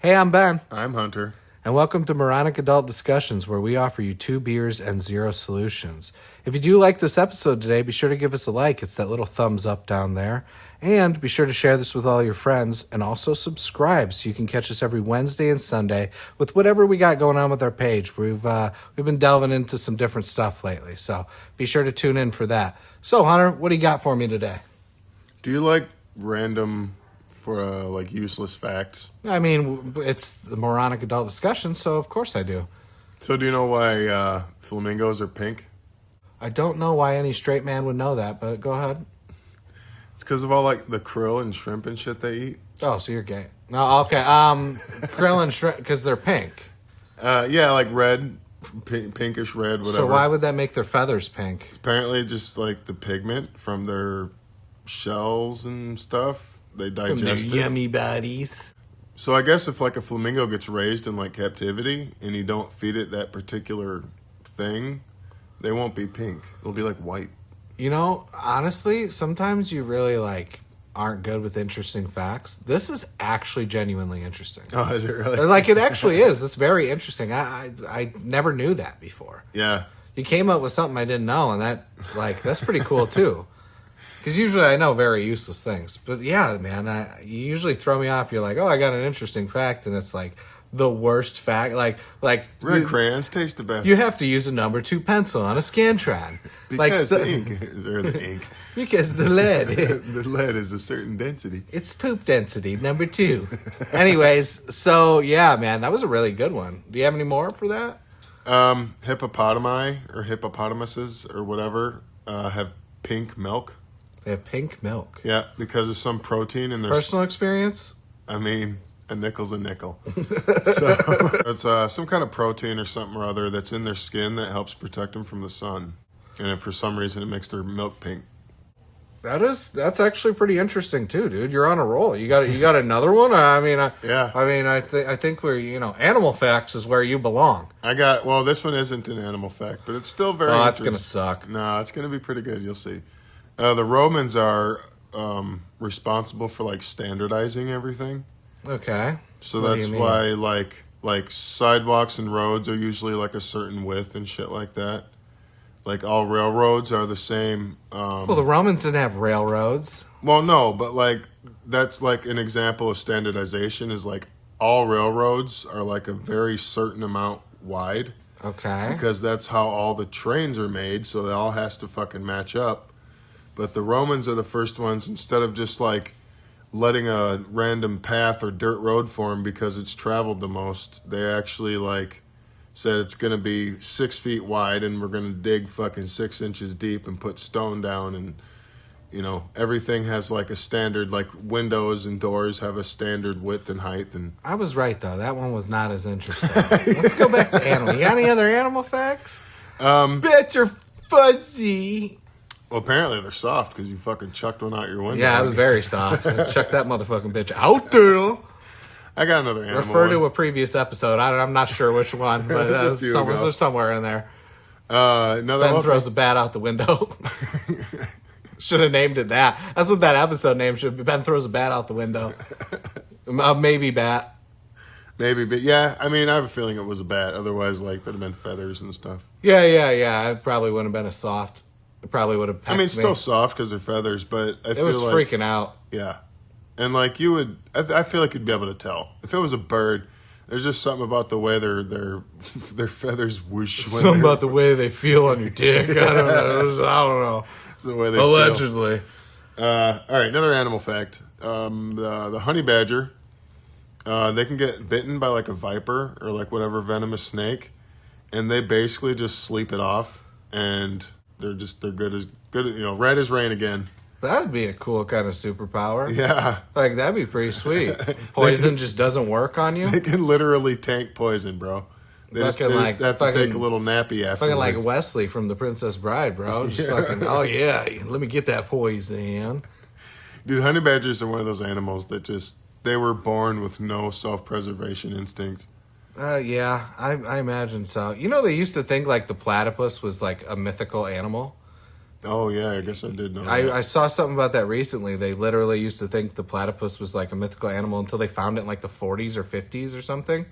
Hey, I'm Ben, I'm Hunter. and welcome to Moronic Adult Discussions, where we offer you 2 beers and 0 solutions. If you do like this episode today, be sure to give us a like. It's that little thumbs up down there. And be sure to share this with all your friends, and also subscribe so you can catch us every Wednesday and Sunday with whatever we got going on with our page. We've been delving into some different stuff lately, so be sure to tune in for that. So, Hunter, what do you got for me today? Do you like random useless facts? I mean, it's the Moronic Adult Discussions, so of course I do. So do you know why flamingos are pink? I don't know why any straight man would know that, but go ahead. It's because of all like the krill and shrimp and shit they eat. Oh, so you're gay. No, okay. Krill and shrimp, because they're pink. Yeah, like red, pinkish red, whatever. So why would that make their feathers pink? Apparently just like the pigment from their shells and stuff. They digest From their it. yummy bodies. So I guess if like a flamingo gets raised in like captivity and you don't feed it that particular thing, they won't be pink. It'll be like white. You know, honestly, sometimes you really aren't good with interesting facts. This is actually genuinely interesting. Oh, is it really? Like, it actually is. It's very interesting. I never knew that before. Yeah. You came up with something I didn't know, and that's pretty cool take. Because usually I know very useless things. But yeah, man, you usually throw me off. You're like, oh, I got an interesting fact, and it's like the worst fact. Like Red crayons taste the best. you have to use a number 2 pencil on a Scantron. Because the ink, or the ink. Because the lead. The lead is a certain density. It's poop density, number 2. Anyways, so yeah, man, that was a really good one. Do you have any more for that? Hippopotami or hippopotamuses or whatever have pink milk. They have pink milk. Yeah, because of some protein in their... Personal experience? I mean, a nickel's a nickel. So it's some kind of protein or something or other that's in their skin that helps protect them from the sun. And if for some reason it makes their milk pink. That's actually pretty interesting too, dude. You're on a roll. You got another one? I think we're, animal facts is where you belong. This one isn't an animal fact, but it's still very Oh, that's interesting. gonna suck. No, it's gonna be pretty good. You'll see. The Romans are responsible for standardizing everything. Okay. So What do that's you mean? why like sidewalks and roads are usually like a certain width and shit like that. Like all railroads are the same. Well, the Romans didn't have railroads. Well, no, but that's like an example of standardization is like all railroads are like a very certain amount wide. Okay. Because that's how all the trains are made, so it all has to fucking match up. But the Romans are the first ones, instead of just letting a random path or dirt road form because it's traveled the most, they actually said it's going to be 6 feet wide and we're going to dig fucking 6 inches deep and put stone down, and everything has a standard, windows and doors have a standard width and height. And I was right though. That one was not as interesting. Let's go back to animal. You got any other animal facts? Better fuzzy. Well, apparently they're soft because you fucking chucked one out your window. Yeah, it was very soft. Check that motherfucking bitch out there. I got another animal. Refer to a previous episode. I'm not sure which one, but there's somewhere in there. Ben throws a bat out the window. Should have named it that. That's what that episode name should be. Ben throws a bat out the window. Maybe bat. Maybe, but yeah, I mean, I have a feeling it was a bat. Otherwise, there'd have been feathers and stuff. Yeah. It probably wouldn't have been a soft. It probably would have pecked me. Still soft because they're feathers, but it was freaking out. Yeah. And you would, I feel like you'd be able to tell. If it was a bird, there's just something about the way their feathers whoosh. Something about the way they feel on your dick. I don't know. It's the way they Allegedly. feel. All right, another animal fact. The honey badger, they can get bitten by a viper or whatever venomous snake, and they basically just sleep it off, and they're good as right as rain again. That'd be a cool kind of superpower. Yeah. That'd be pretty sweet. Poison just doesn't work on you? They can literally tank poison, bro. They just have to take a little nappy afterwards. Fucking like Wesley from The Princess Bride, bro. Just fucking, oh yeah, let me get that poison. Dude, honey badgers are one of those animals that they were born with no self-preservation instinct. Yeah, I imagine so. They used to think the platypus was a mythical animal. Oh, yeah, I guess I did know that. I saw something about that recently. They literally used to think the platypus was like a mythical animal until they found it in like the 40s or 50s or something.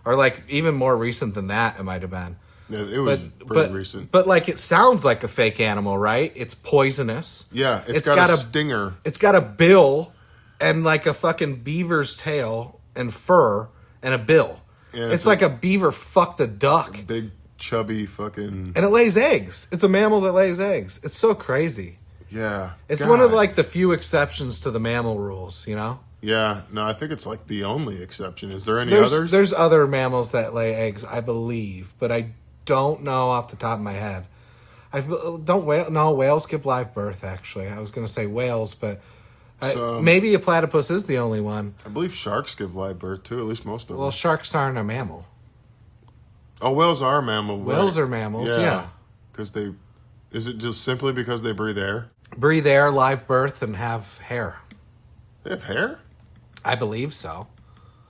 Or like even more recent than that, it might have been. Yeah, it was pretty recent. But like it sounds like a fake animal, right? It's poisonous. Yeah, it's got a stinger. It's got a bill and like a fucking beaver's tail and fur and a bill. Yeah, it's like a beaver fucked a duck. Big, chubby fucking... And it lays eggs. It's a mammal that lays eggs. It's so crazy. Yeah. It's one of like the few exceptions to the mammal rules, you know? Yeah. No, I think it's like the only exception. Is there any others? There's other mammals that lay eggs, I believe, but I don't know off the top of my head. Whales give live birth, actually. I was going to say whales, but maybe a platypus is the only one. I believe sharks give live birth, too, at least most of them. Well, sharks aren't a mammal. Oh, whales are mammals. Whales are mammals, yeah. Because is it just simply because they breathe air? Breathe air, live birth, and have hair. They have hair? I believe so.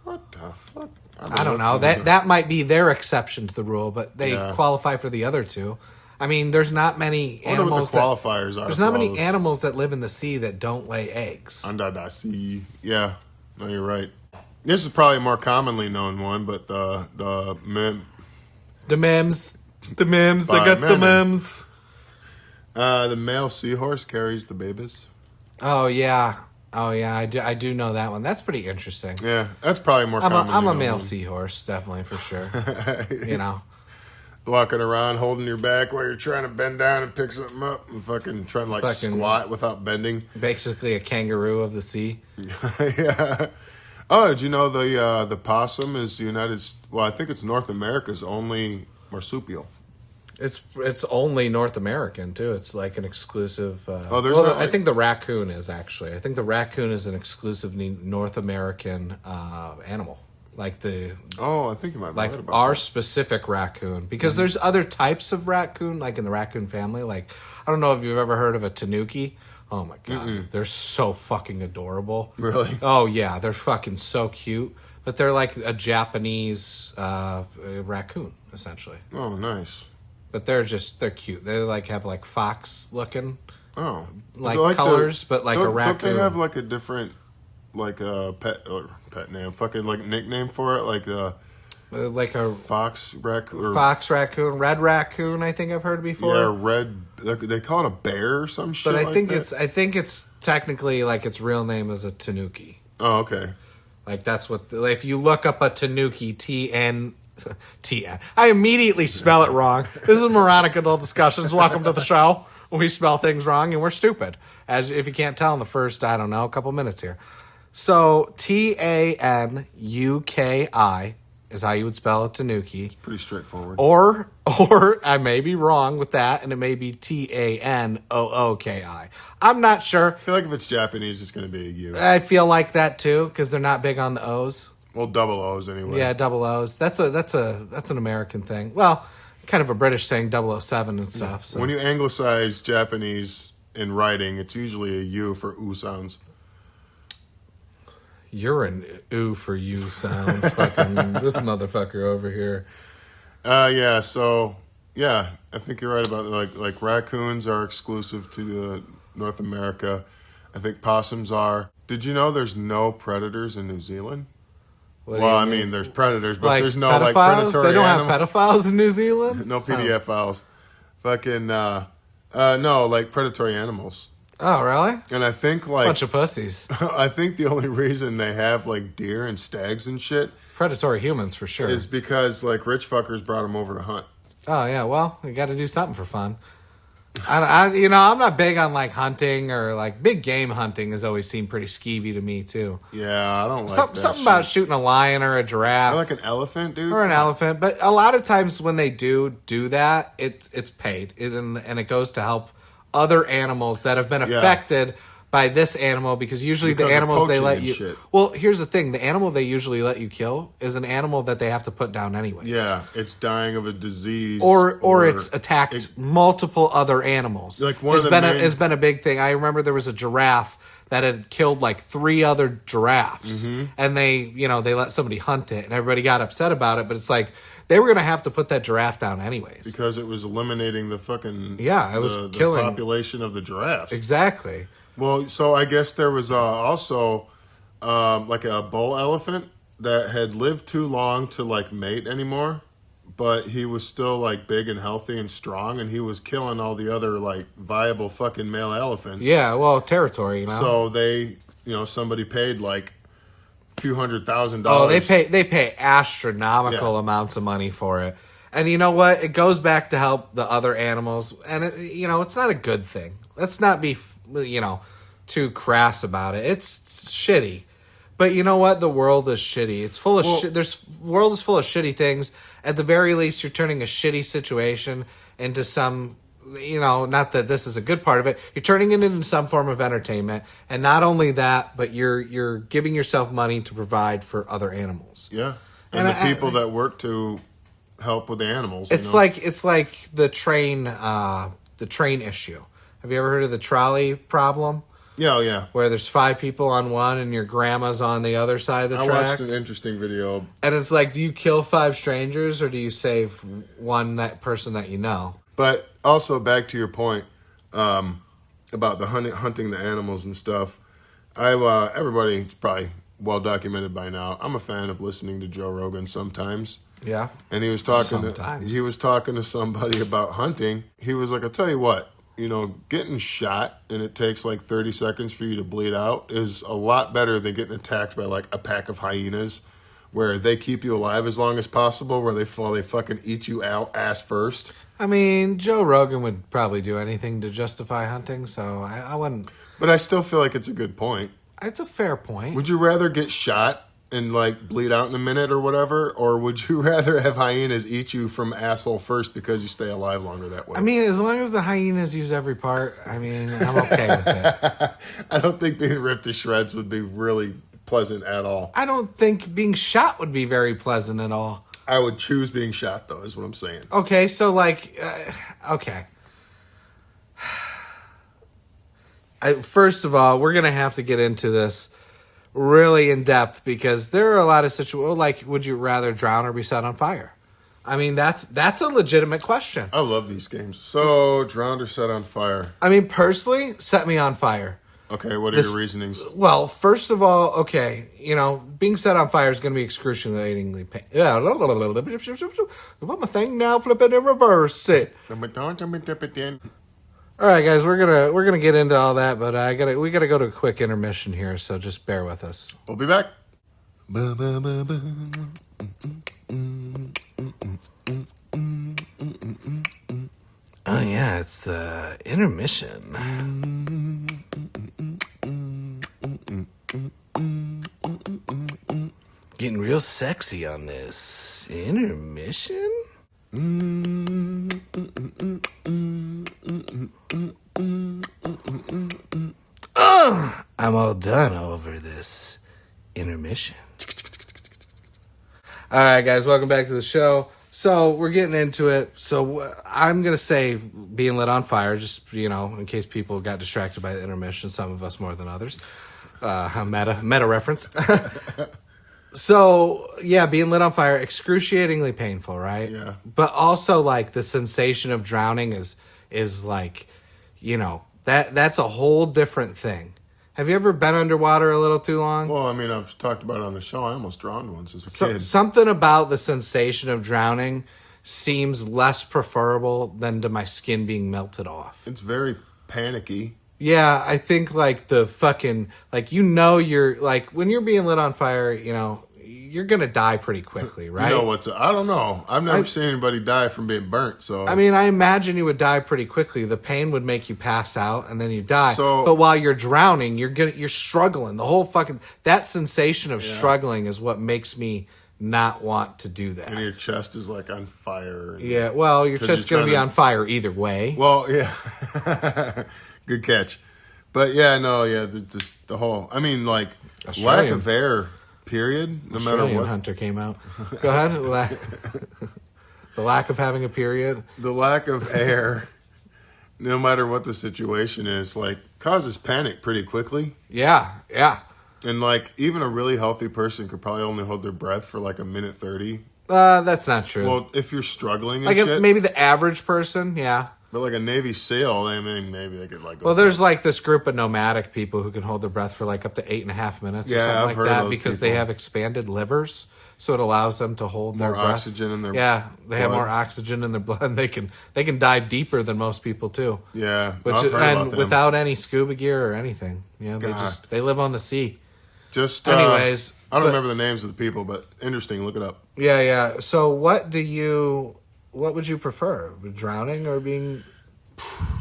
What the fuck? I don't know. That might be their exception to the rule, but they qualify for the other two. I mean, there's not many animals. I wonder what the qualifiers are. There's not many animals that live in the sea that don't lay eggs. Under the sea. Yeah. No, you're right. This is probably a more commonly known one, but the mems. They got the mems. The male seahorse carries the babies. Oh yeah. I do know that one. That's pretty interesting. Yeah, that's probably more common. I'm a male seahorse, definitely, for sure. You know. Walking around holding your back while you're trying to bend down and pick something up and fucking trying to squat without bending. Basically a kangaroo of the sea. Yeah. Oh, did you know the possum is I think it's North America's only marsupial. It's only North American too. It's like an exclusive. I think the raccoon is actually. I think the raccoon is an exclusive North American animal. Like the. Oh, I think you might be right about our that. specific raccoon, because there's other types of raccoon, like in the raccoon family. Like I don't know if you've ever heard of a tanuki. Oh my god, they're so fucking adorable. Really? Oh yeah, they're fucking so cute. But they're like a Japanese raccoon, essentially. Oh, nice. But they're cute. They have like fox looking, like colors, but like a raccoon. Don't they have like a different, like a pet name, fucking like nickname for it, like a fox raccoon, red raccoon. I think I've heard before. Yeah, red. They call it a bear or some shit. But I think it's technically like its real name is a tanuki. Oh, okay. Like that's what if you look up a tanuki, TN. I immediately spell it wrong. This is Moronic Adult Discussions. Welcome to the show. We spell things wrong and we're stupid. As if you can't tell in the first, I don't know, couple minutes here. So TANUKI is how you would spell a tanuki. It's pretty straightforward. Or I may be wrong with that, and it may be TANOOKI. I'm not sure. I feel like if it's Japanese, it's going to be a U. I feel like that too, because they're not big on the O's. Well, double O's anyway. Yeah, double O's. That's an American thing. Well, kind of a British thing, 007 and stuff. So. When you anglicize Japanese in writing, it's usually a U for oo sounds. You're an ooh for you sounds. Fucking this motherfucker over here. Yeah. So yeah, I think you're right about like raccoons are exclusive to North America. I think possums are. Did you know there's no predators in New Zealand? Well, I mean, there's predators, but there's no pedophiles? like predatory. They don't have pedophiles in New Zealand. No PDF files. Fucking no, like predatory animals. Oh, really? And I think like bunch of pussies. I think the only reason they have like deer and stags and shit, predatory humans for sure, is because like rich fuckers brought them over to hunt. Oh yeah, well, you got to do something for fun. I'm not big on like hunting or like big game hunting has always seemed pretty skeevy to me too. Yeah, I don't like something about shooting a lion or a giraffe or like an elephant, dude, or an elephant. But a lot of times when they do that, it's paid and it goes to help other animals that have been affected by this animal, because usually the animals they let you... Shit. Well, here's the thing. The animal they usually let you kill is an animal that they have to put down anyways. Yeah, it's dying of a disease. Or it's attacked multiple other animals. Like it's been a big thing. I remember there was a giraffe that had killed like 3 other giraffes, and they let somebody hunt it, and everybody got upset about it. But it's like they were gonna have to put that giraffe down anyways because it was eliminating the fucking killing the population of the giraffes. Exactly. Well, so I guess there was also like a bull elephant that had lived too long to like mate anymore, but he was still like big and healthy and strong, and he was killing all the other like viable fucking male elephants. Yeah, well, territory, So they, somebody paid like a few $100,000. Oh, they pay astronomical amounts of money for it. And you know what? It goes back to help the other animals, and it's not a good thing. Let's not be too crass about it. It's shitty. But you know what? The world is shitty. It's full of shit. World is full of shitty things. At the very least, you're turning a shitty situation into some, not that this is a good part of it. You're turning it into some form of entertainment, and not only that, but you're giving yourself money to provide for other animals. Yeah, and the people that work to help with the animals. It's like the train issue. Have you ever heard of the trolley problem? Yeah. Where there's 5 people on one and your grandma's on the other side of the track. I watched an interesting video. And it's like, do you kill 5 strangers or do you save one person that you know? But also back to your point about the hunting the animals and stuff. Everybody's probably well documented by now. I'm a fan of listening to Joe Rogan sometimes. Yeah. And he was talking to somebody about hunting. He was like, I'll tell you what. Getting shot and it takes like 30 seconds for you to bleed out is a lot better than getting attacked by like a pack of hyenas where they keep you alive as long as possible, where they fucking eat you out ass first. I mean, Joe Rogan would probably do anything to justify hunting, so I wouldn't. But I still feel like it's a good point. It's a fair point. Would you rather get shot and like bleed out in a minute or whatever, or would you rather have hyenas eat you from asshole first because you stay alive longer that way? I mean, as long as the hyenas use every part, I'm okay with it. I don't think being ripped to shreds would be really pleasant at all. I don't think being shot would be very pleasant at all. I would choose being shot, though, is what I'm saying. Okay, so okay. First of all, we're going to have to get into this really in depth because there are a lot of situations like, would you rather drown or be set on fire? I mean, that's a legitimate question. I love these games. So, drowned or set on fire? I mean, personally, set me on fire. Okay, what are your reasonings? Well, first of all, okay, being set on fire is going to be excruciatingly painful. Yeah, what my thing now? Flip it and reverse it. All right, guys, we're gonna get into all that, but we gotta go to a quick intermission here, so just bear with us. We'll be back. Oh yeah, it's the intermission. Getting real sexy on this intermission. I'm all done over this intermission. All right, guys, welcome back to the show. So we're getting into it. So I'm going to say being lit on fire, just, in case people got distracted by the intermission, some of us more than others. Meta reference. So, yeah, being lit on fire, excruciatingly painful, right? Yeah. But also, like, the sensation of drowning is like, that's a whole different thing. Have you ever been underwater a little too long? Well, I mean, I've talked about it on the show. I almost drowned once as a kid. Something about the sensation of drowning seems less preferable than to my skin being melted off. It's very panicky. Yeah, I think like the fucking, like, you're like, when you're being lit on fire, you're going to die pretty quickly, right? I don't know. I've never seen anybody die from being burnt, so. I mean, I imagine you would die pretty quickly. The pain would make you pass out and then you die. So, but while you're drowning, you're struggling. The whole that sensation of struggling is what makes me not want to do that. And your chest is like on fire. Yeah, well, your chest's going to be on fire either way. Well, yeah. Good catch. But the whole, I mean, like, lack of air, period, no matter what. Hunter came out. Go ahead. The lack of having a period. The lack of air, no matter what the situation is, like, causes panic pretty quickly. Yeah. And like even a really healthy person could probably only hold their breath for like a minute 30. That's not true. Well, if you're struggling and like shit, maybe the average person, yeah. but like a Navy SEAL, I mean, maybe they could like. Well, there's like this group of nomadic people who can hold their breath for like up to 8.5 minutes or something I've like heard of that those because people. they have expanded livers, so it allows them to hold more their breath. oxygen in their They have more oxygen in their blood. And they can dive deeper than most people too. Yeah, Which I've heard about and them. without any scuba gear or anything. You know, God. they live on the sea. Just Anyways, I don't remember the names of the people, but interesting. Look it up. Yeah. So what would you prefer? Drowning or being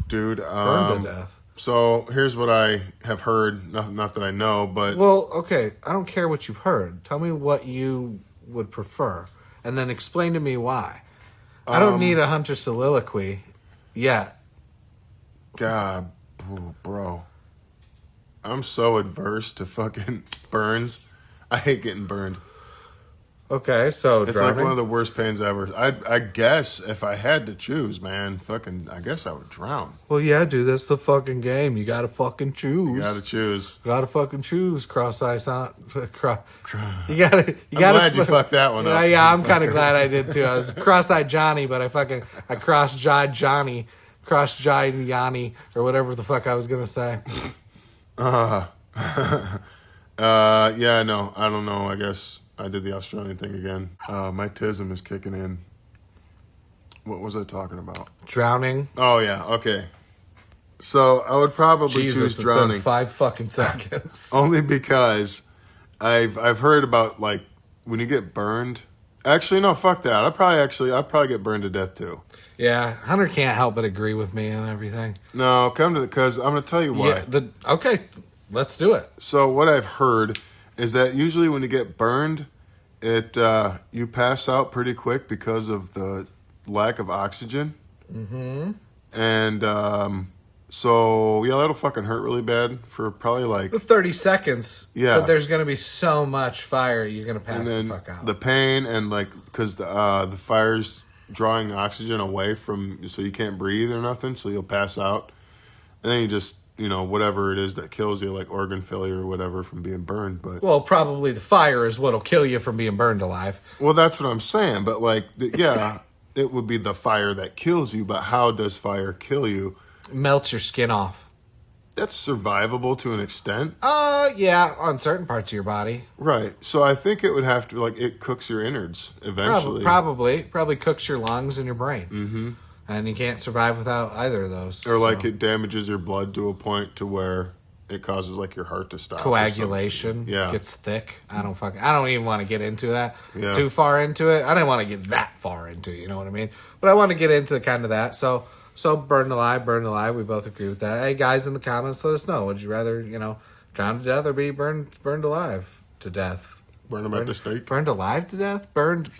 Dude, burned to death? So here's what I have heard. Not that I know, but Well, okay. I don't care what you've heard. Tell me what you would prefer, and then explain to me why. I don't need a Hunter soliloquy yet. God, bro, I'm so adverse to fucking burns. I hate getting burned. Okay, so It's drowning. like one of the worst pains ever. I guess if I had to choose, man, I guess I would drown. Well, yeah, dude, that's the fucking game. You gotta fucking choose. You gotta choose. Gotta fucking choose. Cross-eyes on. You gotta. I'm glad you fucked that one up. Yeah, I'm kind of glad I did too. I was cross-eyed Johnny, but I cross-jawed Johnny, cross-jawed Yanni, or whatever the fuck I was gonna say. Yeah, no, I don't know. I guess I did the Australian thing again. My tism is kicking in. What was I talking about? Drowning. Oh yeah, okay. So I would probably Jesus, choose it's drowning been 5 fucking seconds. only because I've heard about like when you get burned. Actually, no, fuck that. I'd probably get burned to death too. Yeah, Hunter can't help but agree with me on everything. No, because I'm gonna tell you why. Yeah, okay, let's do it. So what I've heard is that usually when you get burned, you pass out pretty quick because of the lack of oxygen. Mm-hmm. And so yeah, that'll fucking hurt really bad for probably like 30 seconds. Yeah. But there's going to be so much fire, you're going to pass the fuck out. the pain and like because the fire's drawing oxygen away from, so you can't breathe or nothing, so you'll pass out, and then you just whatever it is that kills you, like organ failure or whatever from being burned. But Well, probably the fire is what'll kill you from being burned alive. well, that's what I'm saying. But like, yeah, it would be the fire that kills you. But how does fire kill you? Melts your skin off. That's survivable to an extent, Yeah, on certain parts of your body. right? So I think it would have to it cooks your innards eventually. Probably cooks your lungs and your brain. Mm-hmm. And you can't survive without either of those. Or like it damages your blood to a point to where it causes like your heart to stop. or coagulation something. Yeah. gets thick. I don't even want to get into that Yeah. too far into it. I didn't want to get that far into it, you know what I mean? But I want to get into kind of that. So burned alive. We both agree with that. Hey guys in the comments, let us know. Would you rather, drown to death or be burned alive to death? Burn them at the stake. Burned alive to death? Burned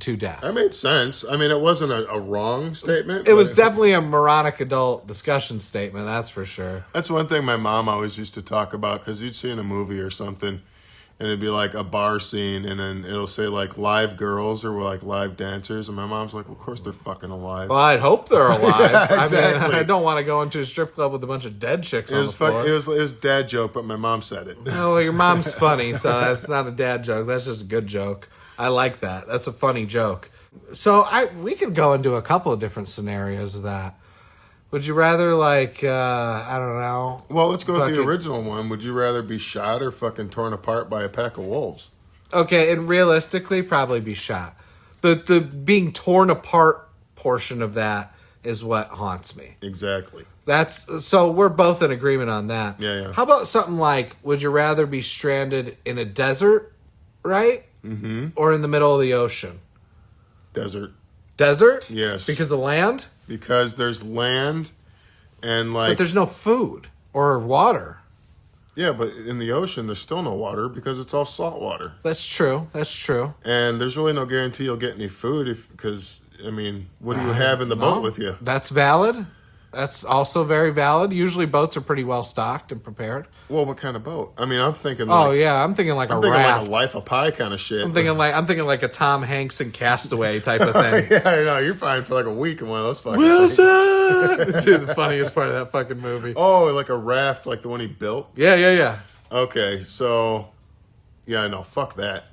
to death. That made sense. I mean, it wasn't a wrong statement. It was but definitely a moronic adult discussion statement, that's for sure. That's one thing my mom always used to talk about, because you'd see in a movie or something, and it'd be like a bar scene, and then it'll say like live girls or like live dancers, and my mom's like, well, of course they're fucking alive. Well, I'd hope they're alive. Yeah, I exactly. mean, I don't want to go into a strip club with a bunch of dead chicks It on was the floor. it was dad joke, but my mom said it. Oh, well, your mom's funny, so that's not a dad joke. That's just a good joke. I like that. That's a funny joke. So we could go into a couple of different scenarios of that. Would you rather, like, I don't know. Well, let's go with the Fucking- original one. Would you rather be shot or fucking torn apart by a pack of wolves? Okay, and realistically, probably be shot. The being torn apart portion of that is what haunts me. Exactly. So we're both in agreement on that. Yeah. How about something like, would you rather be stranded in a desert, right? Mm-hmm. Or in the middle of the ocean? Desert. Desert? Yes. Because of land? Because there's land and But like... there's no food or water. Yeah, but in the ocean, there's still no water because it's all salt water. That's true. And there's really no guarantee you'll get any food because, I mean, what do you have in the boat with you? That's valid. That's also very valid. Usually boats are pretty well stocked and prepared. Well, what kind of boat? I mean, I'm thinking. Oh Like, yeah, I'm thinking like I'm a thinking raft. like a Life of Pi kind of shit. I'm thinking like a Tom Hanks and Castaway type of thing. Yeah, I know. You're fine for like a week in one of those fucking Wilson, things. dude, the funniest part of that fucking movie. Oh, like a raft, like the one he built. Yeah. Okay, so yeah, I know. Fuck that.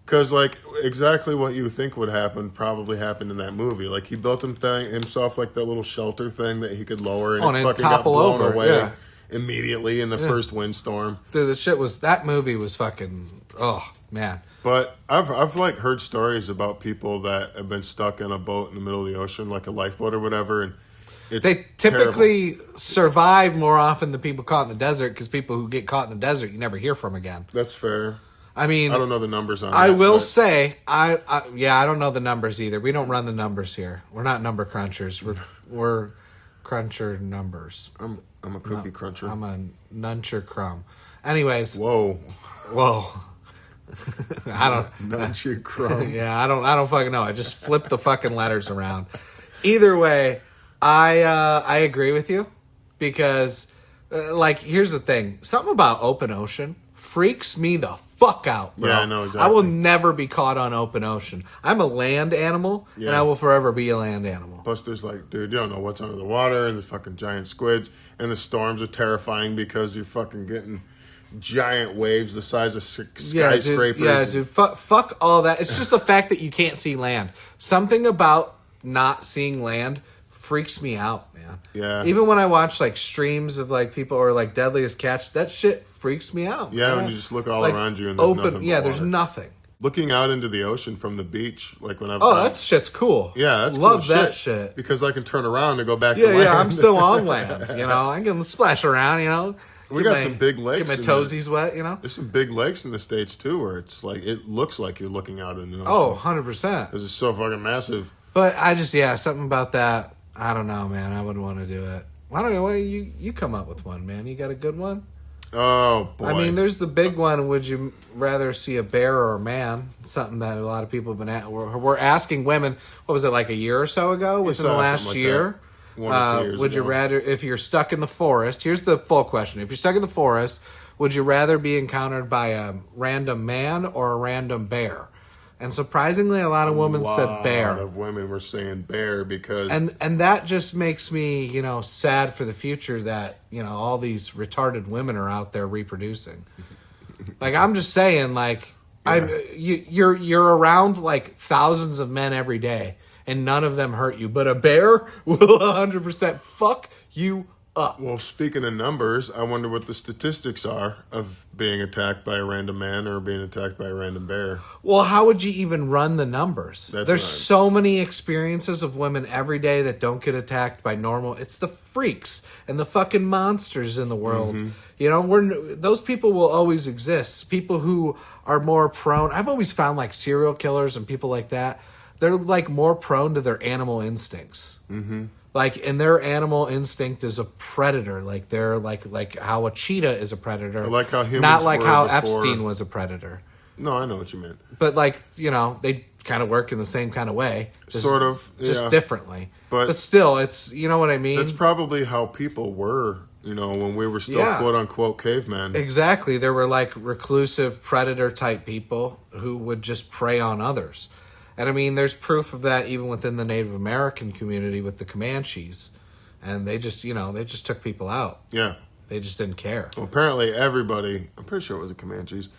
Because like exactly what you think would happen probably happened in that movie. Like he built himself like that little shelter thing that he could lower, and it and fucking got topple blown over, away yeah. immediately in the first windstorm. Dude, that movie was fucking, oh man. But I've like heard stories about people that have been stuck in a boat in the middle of the ocean, like a lifeboat or whatever, and They typically survive more often than people caught in the desert, because people who get caught in the desert you never hear from again. That's fair. I mean, I don't know the numbers on that. I will say, I don't know the numbers either. We don't run the numbers here. We're not number crunchers. We're cruncher numbers. I'm a cookie cruncher. I'm a nuncher crumb. Anyways, Whoa. I don't. Nuncher crumb. Yeah, I don't fucking know. I just flipped the fucking letters around. Either way, I agree with you, because like here's the thing. Something about open ocean freaks me the fuck out, bro. Yeah, I know exactly. I will never be caught on open ocean. I'm a land animal, and I will forever be a land animal. Plus, there's like, dude, you don't know what's under the water, and there's fucking giant squids, and the storms are terrifying because you're fucking getting giant waves the size of skyscrapers. Yeah, dude. Fuck all that. It's just the fact that you can't see land. Something about not seeing land freaks me out, man. Yeah. Even when I watch like streams of like people or like Deadliest Catch, that shit freaks me out. Yeah, man. when you just look all Like, around you and there's nothing. Yeah, but there's water. nothing. Looking out into the ocean from the beach, like when I've Oh, gone- that shit's cool. yeah, that's love cool that shit. because I can turn around and go back to Yeah, land. yeah, I'm still on land. You know, I can splash around. You know, We Get got some big lakes Get my in toesies wet. You know. There's some big lakes in the States too, where it's like it looks like you're looking out in the ocean. Oh, 100%. because it's so fucking massive. But I just, something about that. I don't know, man. I wouldn't want to do it. Why don't you come up with one, man? You got a good one? Oh boy! I mean, there's the big one. Would you rather see a bear or a man? Something that a lot of people have been at. We're asking women. What was it, like a year or so ago? Within the saw last something like year. that. 1 or 2 years Would you ago. rather, if you're stuck in the forest? Here's the full question: if you're stuck in the forest, would you rather be encountered by a random man or a random bear? And surprisingly, a lot of women said bear. A lot of women were saying bear because And that just makes me, sad for the future that, all these retarded women are out there reproducing. Like, I'm just saying, like, you're around like thousands of men every day, and none of them hurt you, but a bear will 100% fuck you up. well, speaking of numbers, I wonder what the statistics are of being attacked by a random man or being attacked by a random bear. Well, how would you even run the numbers? That's There's right. so many experiences of women every day that don't get attacked by normal. It's the freaks and the fucking monsters in the world. Those people will always exist. People who are more prone. I've always found like serial killers and people like that. They're like more prone to their animal instincts. Mm-hmm. Like, and their animal instinct is a predator. Like they're like how a cheetah is a predator. Or like how humans not like were how before. Epstein was a predator. No, I know what you meant. But like, they kind of work in the same kind of way. Sort of, Just yeah. differently. But still, it's, you know what I mean? That's probably how people were, when we were still Yeah. quote unquote cavemen. Exactly. There were like reclusive predator type people who would just prey on others. And I mean, there's proof of that even within the Native American community with the Comanches. And they just, they just took people out. Yeah. They just didn't care. Well, apparently everybody, I'm pretty sure it was the Comanches,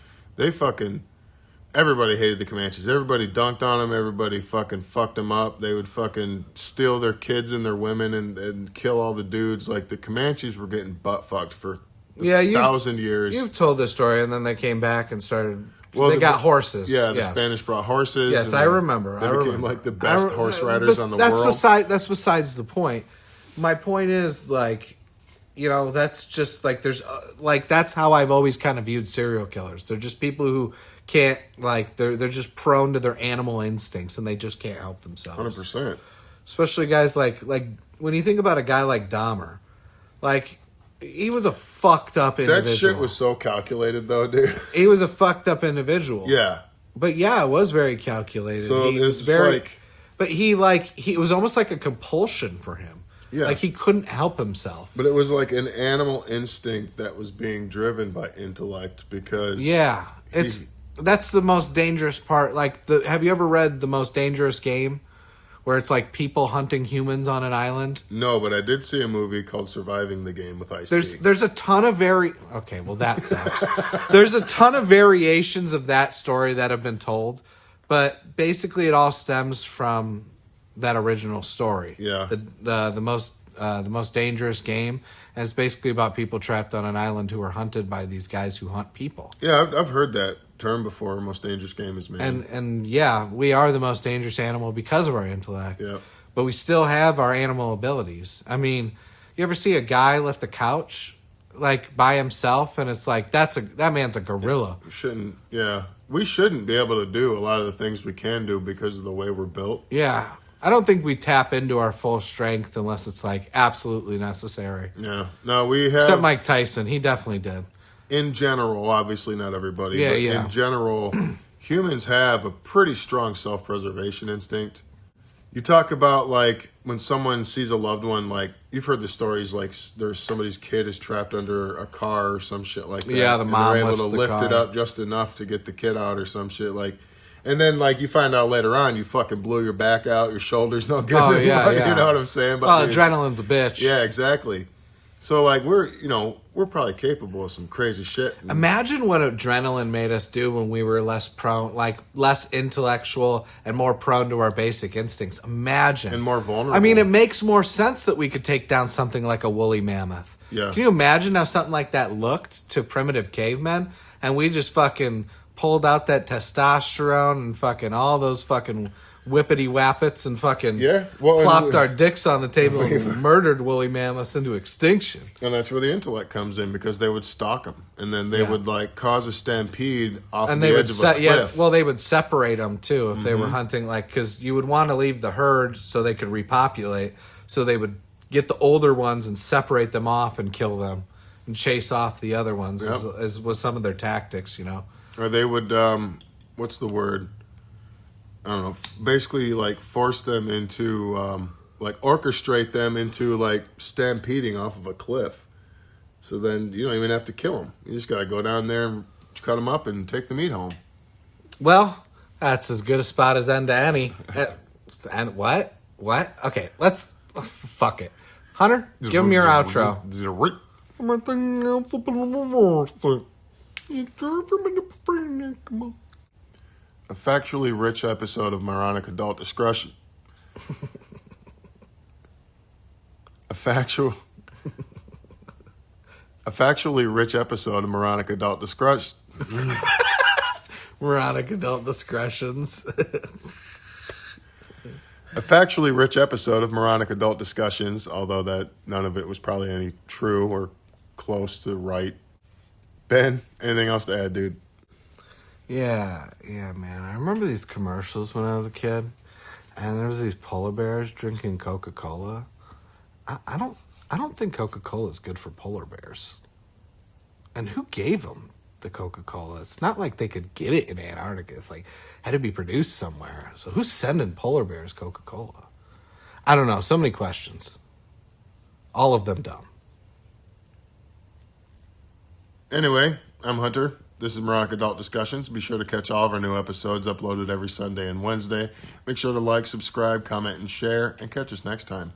everybody hated the Comanches. Everybody dunked on them. Everybody fucking fucked them up. They would fucking steal their kids and their women and kill all the dudes. Like, the Comanches were getting butt fucked for Yeah, 1,000 years. You've told this story, and then they came back and started... Well, they got horses. Yeah, the Yes. Spanish brought horses. Yes, and I remember. They I became remember. like the best horse riders on the that's world. That's besides the point. My point is, like, that's just like there's that's how I've always kind of viewed serial killers. They're just people who can't they're just prone to their animal instincts and they just can't help themselves. 100%. Especially guys like when you think about a guy like Dahmer, like. He was a fucked up individual. That shit was so calculated, though, dude. He was a fucked up individual. Yeah. But yeah, it was very calculated. So he it's was very, like... but he it was almost like a compulsion for him. Yeah. Like, he couldn't help himself. But it was like an animal instinct that was being driven by intellect because... Yeah. That's the most dangerous part. Like, have you ever read The Most Dangerous Game? Where it's like people hunting humans on an island? No, but I did see a movie called Surviving the Game with Ice-T. There's a ton of Okay, well, that sucks. There's a ton of variations of that story that have been told, but basically it all stems from that original story. Yeah. The most dangerous game, and it's basically about people trapped on an island who are hunted by these guys who hunt people. Yeah, I've heard that term before. Most dangerous game is man. And yeah, we are the most dangerous animal because of our intellect. Yeah. But we still have our animal abilities. I mean, you ever see a guy lift a couch like by himself, and it's like that man's a gorilla. We shouldn't be able to do a lot of the things we can do because of the way we're built. Yeah. I don't think we tap into our full strength unless it's like absolutely necessary. Yeah. No, we have... Except Mike Tyson, he definitely did. In general, obviously not everybody, Yeah, but yeah. in general, humans have a pretty strong self-preservation instinct. You talk about, like, when someone sees a loved one, like, you've heard the stories, like, there's somebody's kid is trapped under a car or some shit like that. Yeah, the mom and they're able lifts to the lift car. it up just enough to get the kid out or some shit, like... And then, like, you find out later on, you fucking blew your back out, your shoulder's no good anymore, yeah. you know what I'm saying? Well, adrenaline's a bitch. Yeah, exactly. So, like, we're probably capable of some crazy shit. Imagine what adrenaline made us do when we were less intellectual and more prone to our basic instincts. Imagine. And more vulnerable. I mean, it makes more sense that we could take down something like a woolly mammoth. Yeah. Can you imagine how something like that looked to primitive cavemen? And we just fucking pulled out that testosterone and fucking all those fucking whippity wappets and fucking plopped our dicks on the table and murdered woolly mammoths into extinction. And that's where the intellect comes in, because they would stalk them, and then they would like cause a stampede off the edge of a cliff. Well, they would separate them too if they were hunting, like, because you would want to leave the herd so they could repopulate. So they would get the older ones and separate them off and kill them and chase off the other ones. As was some of their tactics, you know. Or they would, what's the word? I don't know, basically like force them into, like orchestrate them into like stampeding off of a cliff. So then you don't even have to kill them. You just got to go down there and cut them up and take the meat home. Well, that's as good a spot as end to any. And what? Okay, let's, fuck it. Hunter, give him your outro. A factually rich episode of Moronic Adult Discussion. A factually rich episode of Moronic Adult Discussion. Moronic Adult Discussions. A factually rich episode of Moronic Adult Discussions, although that none of it was probably any true or close to right. Ben, anything else to add, dude? Yeah, man. I remember these commercials when I was a kid, and there was these polar bears drinking Coca-Cola. I don't think Coca-Cola is good for polar bears. And who gave them the Coca-Cola? It's not like they could get it in Antarctica. It's like had to be produced somewhere. So who's sending polar bears Coca-Cola? I don't know. So many questions. All of them dumb. Anyway, I'm Hunter. This is Moronic Adult Discussions. Be sure to catch all of our new episodes uploaded every Sunday and Wednesday. Make sure to like, subscribe, comment, and share, and catch us next time.